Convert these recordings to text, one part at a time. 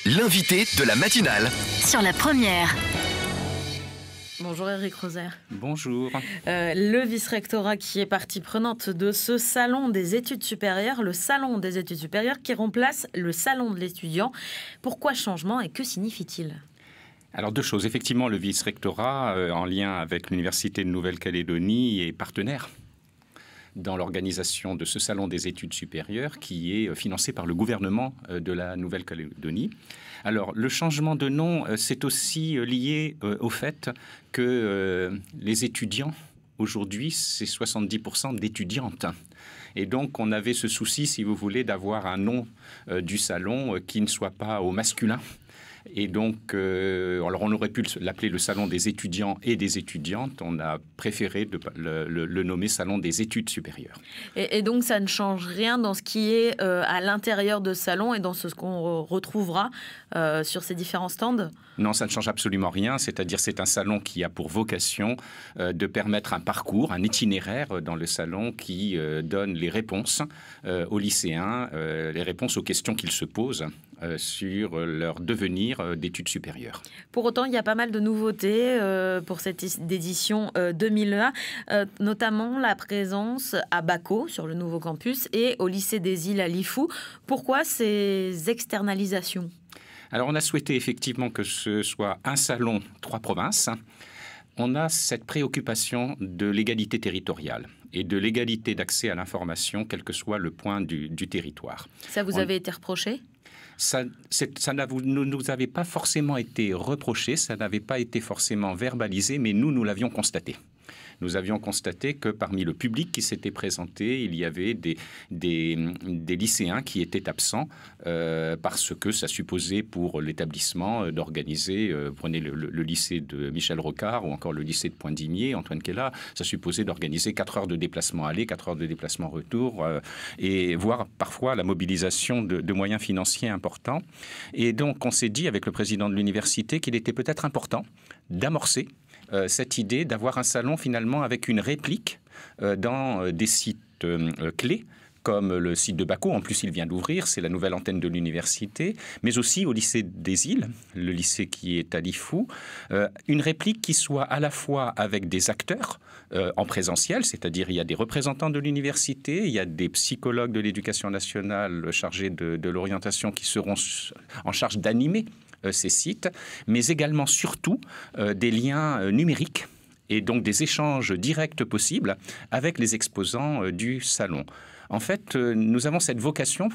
L'invité de la matinale. Sur la première. Bonjour Éric Roser. Bonjour. Le vice-rectorat qui est partie prenante de ce salon des études supérieures, le salon des études supérieures qui remplace le salon de l'étudiant. Pourquoi changement et que signifie-t-il ? Alors deux choses. Effectivement, le vice-rectorat, en lien avec l'Université de Nouvelle-Calédonie, est partenaire dans l'organisation de ce salon des études supérieures qui est financé par le gouvernement de la Nouvelle-Calédonie. Alors, le changement de nom, c'est aussi lié au fait que les étudiants, aujourd'hui, c'est 70% d'étudiantes. Et donc, on avait ce souci, si vous voulez, d'avoir un nom du salon qui ne soit pas au masculin. Et donc, alors on aurait pu l'appeler le salon des étudiants et des étudiantes. On a préféré le nommer salon des études supérieures. Et donc, ça ne change rien dans ce qui est à l'intérieur de ce salon et dans ce qu'on retrouvera sur ces différents stands ? Non, ça ne change absolument rien. C'est-à-dire, c'est un salon qui a pour vocation de permettre un parcours, un itinéraire dans le salon qui donne les réponses aux lycéens, les réponses aux questions qu'ils se posent sur leur devenir d'études supérieures. Pour autant, il y a pas mal de nouveautés pour cette édition 2020, notamment la présence à Bako, sur le nouveau campus, et au lycée des Îles à Lifou. Pourquoi ces externalisations ? Alors, on a souhaité effectivement que ce soit un salon, 3 provinces. On a cette préoccupation de l'égalité territoriale et de l'égalité d'accès à l'information, quel que soit le point du territoire. Ça vous avait été reproché ? Ça ne nous avait pas forcément été reproché, ça n'avait pas été forcément verbalisé, mais nous l'avions constaté. Nous avions constaté que parmi le public qui s'était présenté, il y avait des lycéens qui étaient absents parce que ça supposait pour l'établissement d'organiser, prenez le lycée de Michel Rocard ou encore le lycée de Poindimier, Antoine Kella, ça supposait d'organiser 4 heures de déplacement aller, 4 heures de déplacement retour et voire parfois la mobilisation de moyens financiers importants. Et donc on s'est dit avec le président de l'université qu'il était peut-être important d'amorcer cette idée d'avoir un salon finalement avec une réplique dans des sites clés comme le site de Bako, en plus il vient d'ouvrir, c'est la nouvelle antenne de l'université, mais aussi au lycée des Îles, le lycée qui est à Lifou, une réplique qui soit à la fois avec des acteurs en présentiel, c'est-à-dire il y a des représentants de l'université, il y a des psychologues de l'éducation nationale chargés de l'orientation qui seront en charge d'animer ces sites, mais également surtout des liens numériques et donc des échanges directs possibles avec les exposants du salon. En fait, nous avons cette vocation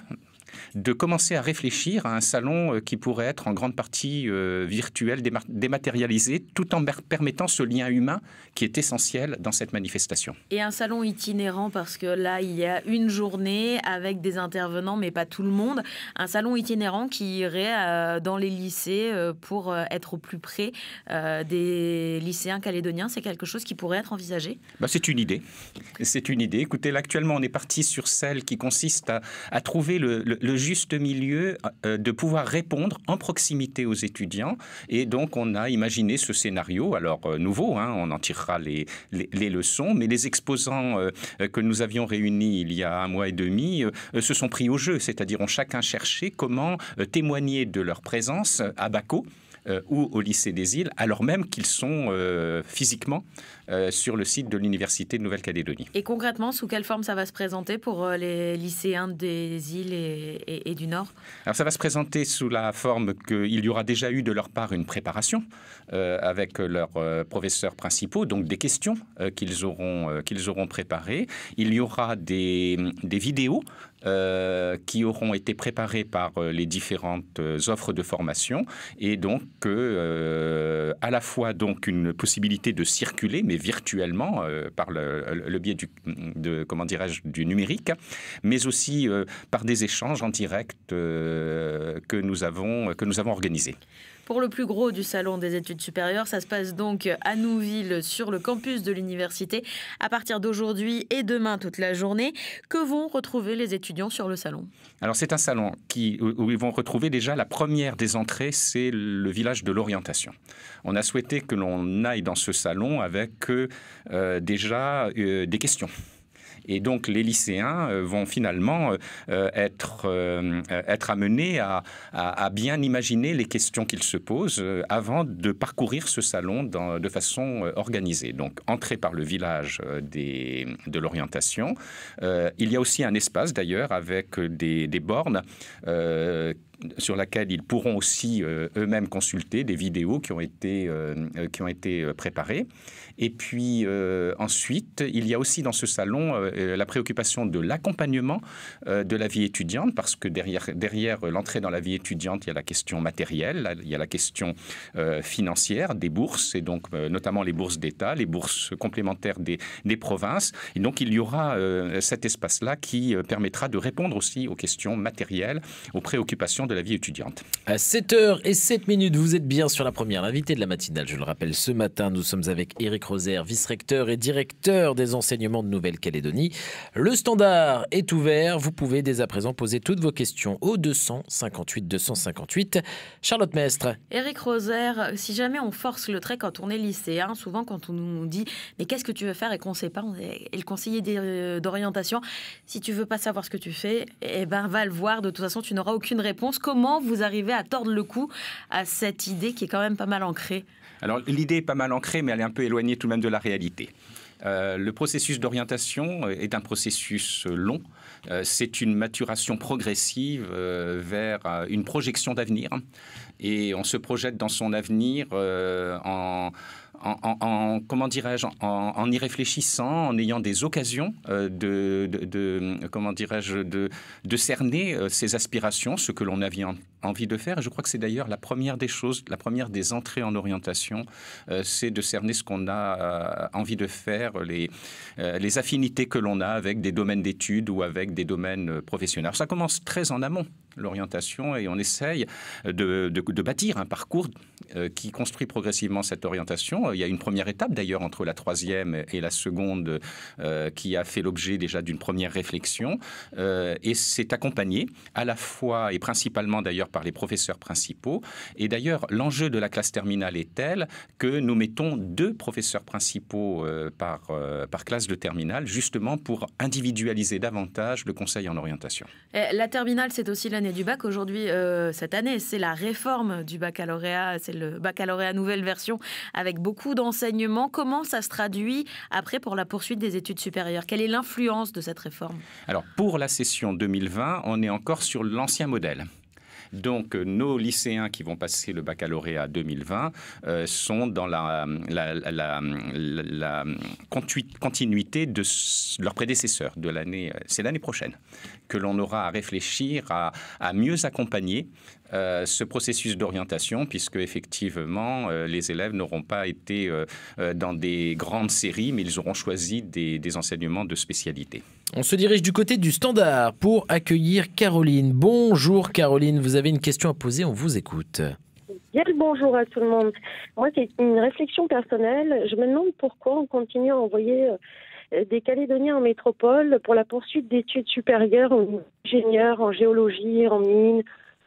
de commencer à réfléchir à un salon qui pourrait être en grande partie virtuel, dématérialisé, tout en permettant ce lien humain qui est essentiel dans cette manifestation. Et un salon itinérant, parce que là, il y a une journée avec des intervenants, mais pas tout le monde. Un salon itinérant qui irait dans les lycées pour être au plus près des lycéens calédoniens. C'est quelque chose qui pourrait être envisagé ? C'est une idée. C'est une idée. Écoutez, là, actuellement, on est parti sur celle qui consiste à trouver le juste milieu de pouvoir répondre en proximité aux étudiants. Et donc, on a imaginé ce scénario, alors nouveau, on en tirera les leçons, mais les exposants que nous avions réunis il y a 1 mois et demi se sont pris au jeu, c'est-à-dire ont chacun cherché comment témoigner de leur présence à Bako ou au lycée des Îles, alors même qu'ils sont physiquement sur le site de l'Université de Nouvelle-Calédonie. Et concrètement, sous quelle forme ça va se présenter pour les lycéens des Îles et du Nord ? Alors ça va se présenter sous la forme qu'il y aura déjà eu de leur part une préparation avec leurs professeurs principaux, donc des questions qu'ils auront préparées. Il y aura des vidéos qui auront été préparées par les différentes offres de formation et donc à la fois donc une possibilité de circuler, mais virtuellement par le biais du numérique, mais aussi par des échanges en direct que nous avons organisés. Pour le plus gros du salon des études supérieures, ça se passe donc à Nouville sur le campus de l'université à partir d'aujourd'hui et demain toute la journée. Que vont retrouver les étudiants sur le salon ? Alors c'est un salon où ils vont retrouver déjà la première des entrées, c'est le village de l'orientation. On a souhaité que l'on aille dans ce salon avec déjà des questions. Et donc les lycéens vont finalement être amenés à bien imaginer les questions qu'ils se posent avant de parcourir ce salon de façon organisée. Donc entrée par le village de l'orientation. Il y a aussi un espace d'ailleurs avec des bornes sur laquelle ils pourront aussi eux-mêmes consulter des vidéos qui ont été préparées. Et puis ensuite, il y a aussi dans ce salon la préoccupation de l'accompagnement de la vie étudiante, parce que derrière l'entrée dans la vie étudiante, il y a la question matérielle, il y a la question financière des bourses, et donc notamment les bourses d'État, les bourses complémentaires des provinces. Et donc il y aura cet espace-là qui permettra de répondre aussi aux questions matérielles, aux préoccupations de la vie étudiante. À 7h07, vous êtes bien sur la première. L'invité de la matinale, je le rappelle, ce matin, nous sommes avec Éric Roser, vice-recteur et directeur des enseignements de Nouvelle-Calédonie. Le standard est ouvert. Vous pouvez dès à présent poser toutes vos questions au 258 258. Charlotte Mestre. Éric Roser, si jamais on force le trait quand on est lycéen, souvent quand on nous dit « mais qu'est-ce que tu veux faire ?» et qu'on ne sait pas, et le conseiller d'orientation, si tu veux pas savoir ce que tu fais, eh ben va le voir, de toute façon tu n'auras aucune réponse. Comment vous arrivez à tordre le cou à cette idée qui est quand même pas mal ancrée? Alors l'idée est pas mal ancrée, mais elle est un peu éloignée tout de même de la réalité. Le processus d'orientation est un processus long. C'est une maturation progressive vers une projection d'avenir. Et on se projette dans son avenir comment dirais-je, en y réfléchissant, en ayant des occasions de cerner ses aspirations, ce que l'on avait envie de faire. Et je crois que c'est d'ailleurs la première des choses, la première des entrées en orientation, c'est de cerner ce qu'on a envie de faire, les affinités que l'on a avec des domaines d'études ou avec des domaines professionnels. Alors, ça commence très en amont, l'orientation, et on essaye de bâtir un parcours qui construit progressivement cette orientation. Il y a une première étape d'ailleurs entre la troisième et la seconde qui a fait l'objet déjà d'une première réflexion, et c'est accompagné à la fois et principalement d'ailleurs par les professeurs principaux. Et d'ailleurs, l'enjeu de la classe terminale est tel que nous mettons 2 professeurs principaux par classe de terminale, justement pour individualiser davantage le conseil en orientation. La terminale, c'est aussi l'année du bac. Aujourd'hui, cette année, c'est la réforme du baccalauréat, c'est le baccalauréat nouvelle version avec beaucoup d'enseignements. Comment ça se traduit après pour la poursuite des études supérieures? Quelle est l'influence de cette réforme? Alors, pour la session 2020, on est encore sur l'ancien modèle. Donc, nos lycéens qui vont passer le baccalauréat 2020 sont dans la continuité de leurs prédécesseurs de l'année. C'est l'année prochaine que l'on aura à réfléchir à mieux accompagner ce processus d'orientation, puisque effectivement les élèves n'auront pas été dans des grandes séries, mais ils auront choisi des enseignements de spécialité. On se dirige du côté du standard pour accueillir Caroline. Bonjour Caroline, vous avez une question à poser, on vous écoute. Bien le bonjour à tout le monde. Moi, c'est une réflexion personnelle. Je me demande pourquoi on continue à envoyer des Calédoniens en métropole pour la poursuite d'études supérieures en ingénieur, en géologie, en mine,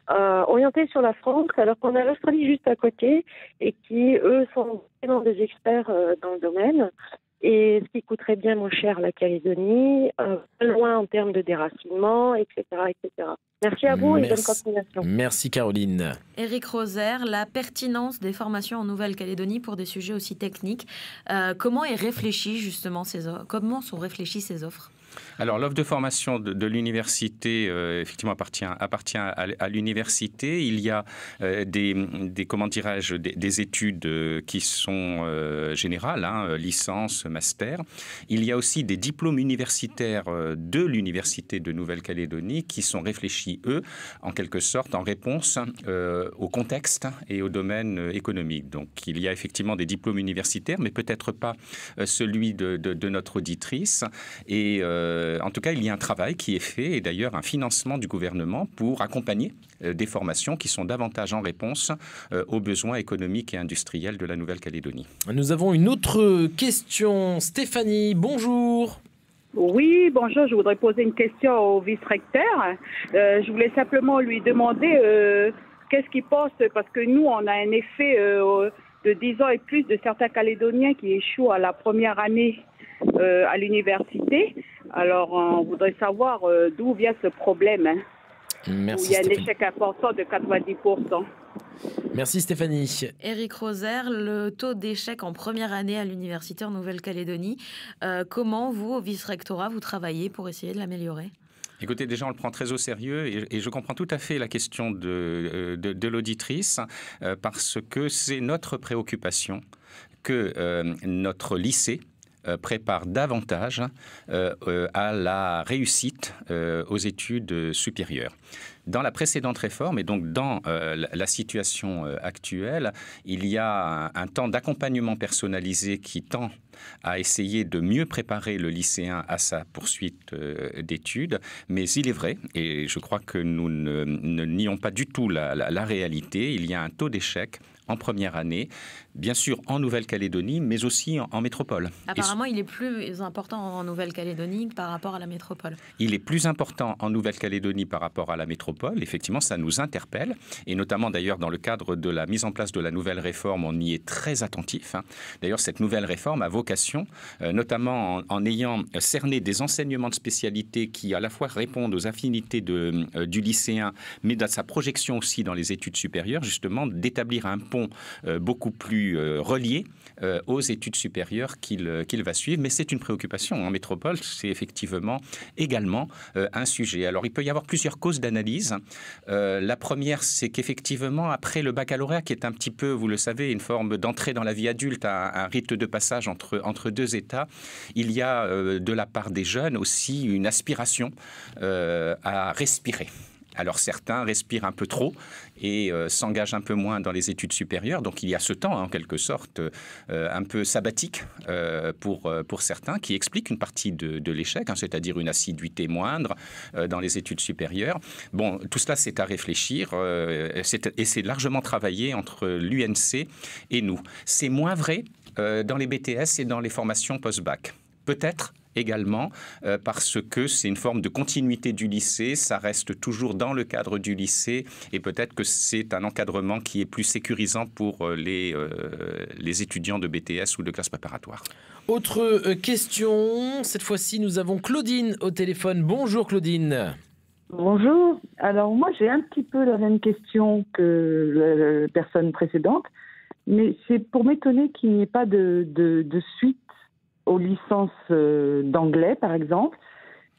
orientés sur la France, alors qu'on a l'Australie juste à côté et qui, eux, sont vraiment des experts dans le domaine. Et ce qui coûterait bien moins cher la Calédonie, loin en termes de déracinement, etc., etc. Merci à vous et bonne continuation. Merci Caroline. Éric Roser, la pertinence des formations en Nouvelle-Calédonie pour des sujets aussi techniques. Comment est réfléchi justement comment sont réfléchies ces offres? Alors, l'offre de formation de l'université, effectivement, appartient à l'université. Il y a des études qui sont générales, licence, master. Il y a aussi des diplômes universitaires de l'Université de Nouvelle-Calédonie qui sont réfléchis, eux, en quelque sorte, en réponse au contexte et au domaine économique. Donc, il y a effectivement des diplômes universitaires, mais peut-être pas celui de notre auditrice. Et en tout cas, il y a un travail qui est fait et d'ailleurs un financement du gouvernement pour accompagner des formations qui sont davantage en réponse aux besoins économiques et industriels de la Nouvelle-Calédonie. Nous avons une autre question. Stéphanie, bonjour. Oui, bonjour. Je voudrais poser une question au vice-recteur. Je voulais simplement lui demander qu'est-ce qu'il pense, parce que nous, on a un effet de 10 ans et plus de certains Calédoniens qui échouent à la première année à l'université. Alors, on voudrait savoir d'où vient ce problème, hein, Merci, où il y a un Stéphanie. échec important de 90%. Merci Stéphanie. Éric Roser, le taux d'échec en première année à l'université en Nouvelle-Calédonie, comment vous, au vice-rectorat, vous travaillez pour essayer de l'améliorer ? Écoutez, déjà, on le prend très au sérieux et je comprends tout à fait la question de l'auditrice parce que c'est notre préoccupation que notre lycée prépare davantage à la réussite aux études supérieures. Dans la précédente réforme et donc dans la situation actuelle, il y a un temps d'accompagnement personnalisé qui tend à essayer de mieux préparer le lycéen à sa poursuite d'études. Mais il est vrai, et je crois que nous ne nions pas du tout la réalité, il y a un taux d'échec en première année, bien sûr en Nouvelle-Calédonie, mais aussi en métropole. Apparemment, il est plus important en Nouvelle-Calédonie par rapport à la métropole. Il est plus important en Nouvelle-Calédonie par rapport à la métropole. Effectivement, ça nous interpelle. Et notamment, d'ailleurs, dans le cadre de la mise en place de la nouvelle réforme, on y est très attentif. D'ailleurs, cette nouvelle réforme a vocation, notamment en ayant cerné des enseignements de spécialité qui, à la fois, répondent aux affinités du lycéen, mais dans sa projection aussi dans les études supérieures, justement, d'établir un pont beaucoup plus relié aux études supérieures qu'il va suivre. Mais c'est une préoccupation. En métropole, c'est effectivement également un sujet. Alors, il peut y avoir plusieurs causes d'analyse. La première, c'est qu'effectivement, après le baccalauréat, qui est un petit peu, vous le savez, une forme d'entrée dans la vie adulte, un rite de passage entre deux états, il y a de la part des jeunes aussi une aspiration à respirer. Alors certains respirent un peu trop et s'engagent un peu moins dans les études supérieures. Donc il y a ce temps, en quelque sorte, un peu sabbatique pour certains, qui explique une partie de l'échec, c'est-à-dire une assiduité moindre dans les études supérieures. Bon, tout cela, c'est à réfléchir et c'est largement travaillé entre l'UNC et nous. C'est moins vrai dans les BTS et dans les formations post-bac. Peut-être également parce que c'est une forme de continuité du lycée, ça reste toujours dans le cadre du lycée et peut-être que c'est un encadrement qui est plus sécurisant pour les étudiants de BTS ou de classe préparatoire. Autre question, cette fois-ci nous avons Claudine au téléphone. Bonjour Claudine. Bonjour. Alors moi j'ai un petit peu la même question que la personne précédente, mais c'est pour m'étonner qu'il n'y ait pas de suite aux licences d'anglais, par exemple,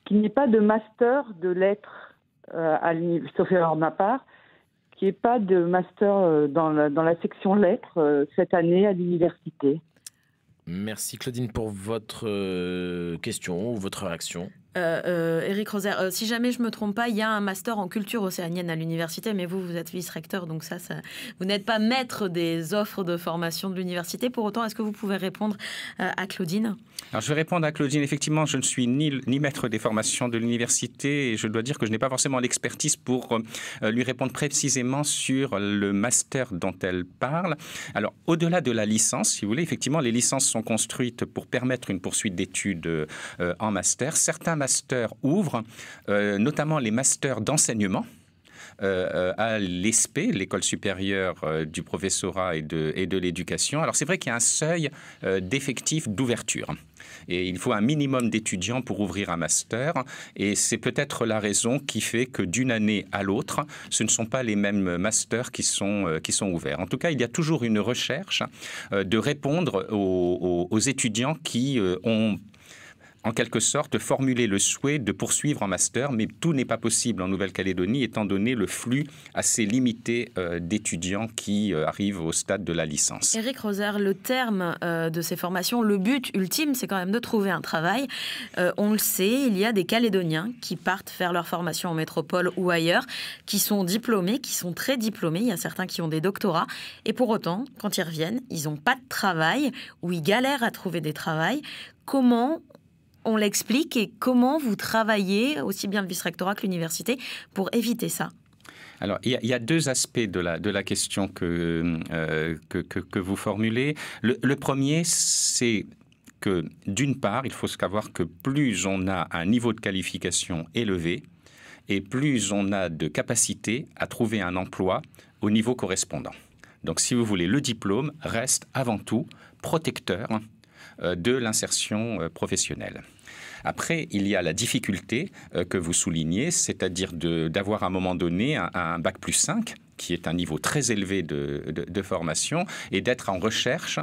qu'il n'y ait pas de master de lettres, sauf erreur de ma part, qu'il n'y ait pas de master dans la section lettres cette année à l'université. Merci Claudine pour votre question ou votre réaction. Éric Roser, si jamais je ne me trompe pas, il y a un master en culture océanienne à l'université, mais vous êtes vice-recteur, donc ça, vous n'êtes pas maître des offres de formation de l'université. Pour autant, est-ce que vous pouvez répondre à Claudine ? Alors, je vais répondre à Claudine. Effectivement, je ne suis ni maître des formations de l'université et je dois dire que je n'ai pas forcément l'expertise pour lui répondre précisément sur le master dont elle parle. Alors, au-delà de la licence, si vous voulez, effectivement, les licences sont construites pour permettre une poursuite d'études en master. Certains masters ouvrent, notamment les masters d'enseignement, à l'ESP, l'École supérieure du professorat et de l'éducation. Alors c'est vrai qu'il y a un seuil d'effectifs d'ouverture. Et il faut un minimum d'étudiants pour ouvrir un master. Et c'est peut-être la raison qui fait que d'une année à l'autre, ce ne sont pas les mêmes masters qui sont ouverts. En tout cas, il y a toujours une recherche de répondre aux étudiants qui ont en quelque sorte, formuler le souhait de poursuivre en master, mais tout n'est pas possible en Nouvelle-Calédonie, étant donné le flux assez limité d'étudiants qui arrivent au stade de la licence. Éric Roser, le terme de ces formations, le but ultime, c'est quand même de trouver un travail. On le sait, il y a des Calédoniens qui partent faire leur formation en métropole ou ailleurs, qui sont diplômés, qui sont très diplômés. Il y a certains qui ont des doctorats. Et pour autant, quand ils reviennent, ils n'ont pas de travail ou ils galèrent à trouver des travails. Comment on l'explique et comment vous travaillez, aussi bien le vice-rectorat que l'université, pour éviter ça? Alors, il y a deux aspects de la question que vous formulez. Le premier, c'est que, d'une part, il faut savoir que plus on a un niveau de qualification élevé et plus on a de capacité à trouver un emploi au niveau correspondant. Donc, si vous voulez, le diplôme reste avant tout protecteur de l'insertion professionnelle. Après, il y a la difficulté que vous soulignez, c'est-à-dire d'avoir à un moment donné un bac+5, qui est un niveau très élevé de formation, et d'être en recherche